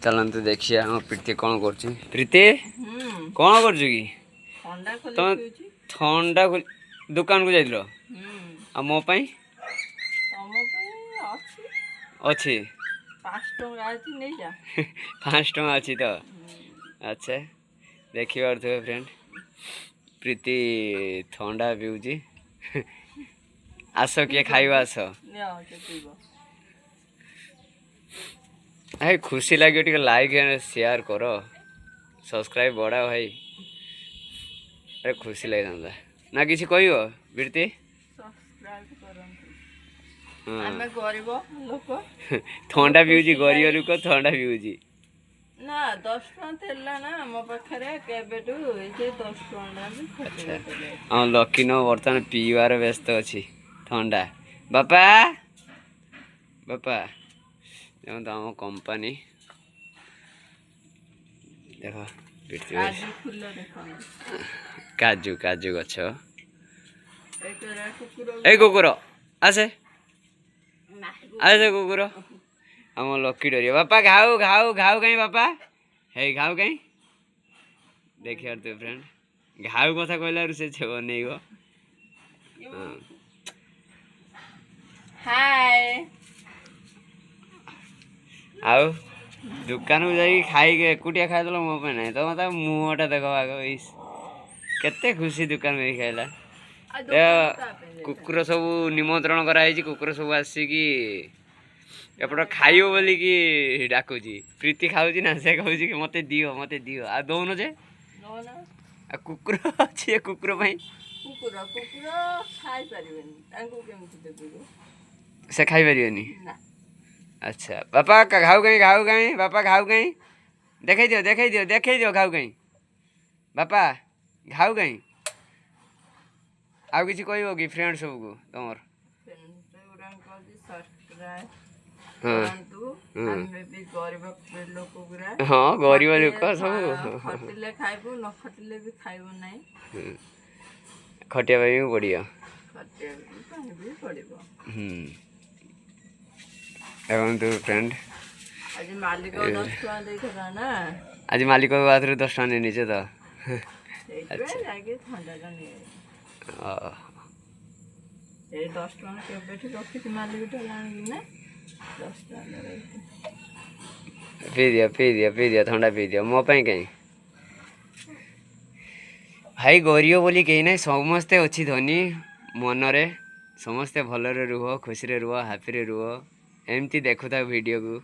चलते देखिए हम प्रीति कौन कर प्रीति कौन कर तुम ठंडा दुकान को जाइल आ मो पाई अच्छी 5 टଙ୍କା अच्छी तो अच्छा देखी पारे फ्रेंड प्रीति ठंडा पीऊँगी आस किए खाइब आस भाई खुशी लगे टे लाइक एंड शेयर कर सब्सक्राइब बढ़ा भाई अरे खुशी लगे ना किसी कह प्रीति ठंडा पीऊँगी गरीब लोक ठंडा पीऊँगी ना 10 टଙ୍କା ना मो पाखरे केबेटू 10 टଙ୍କା हम लकी न बर्तमान पीवार व्यस्त अच्छी ठंडा बापा बापा देखो आम कंपनी देख काजू काजू गछ ए कुकुर आसे आसे कुकुर आम लकी डरिया बापा घाऊ घाऊ घाऊ कहीं बापा हे घाऊ कहीं देखिए तो फ्रेंड घाऊ कथा कहला से बन हाय आउ दुकान को जाई खाई एकुटिया खाइदेल मो ना तो मतलब मुहटा देख आग केते खुशी दुकान में खाइला कुकुर सब निमंत्रण कराई कुकुर सब आसिकी एपट खाइब बोलिकी डाकुची प्रीति खाऊची ना से कहूँ कि मत दियो आ दौन जे कुकुर अच्छी कुकुर से खाई पारे अच्छा बापा घाऊ कहीं बापा घाऊ कहीं देखे दियो घाऊ कहीं बापा घाऊ कहीं आउ किसी कह कि फ्रेंड सब को तुम हाँ गरीब लोक सब खटिया भी पड़िया तो फ्रेंड आज मालिक बात 10 टଙ୍କା नहीं नीचे तो पी दिया ठंडा पी दिया मो पाई कहीं भाई गरीब बोली कहीं ना समस्ते अच्छी धनी मनरे समस्ते भलरे रुह खुशी रुह हैप्पी रुह एमती देखुता वीडियो को।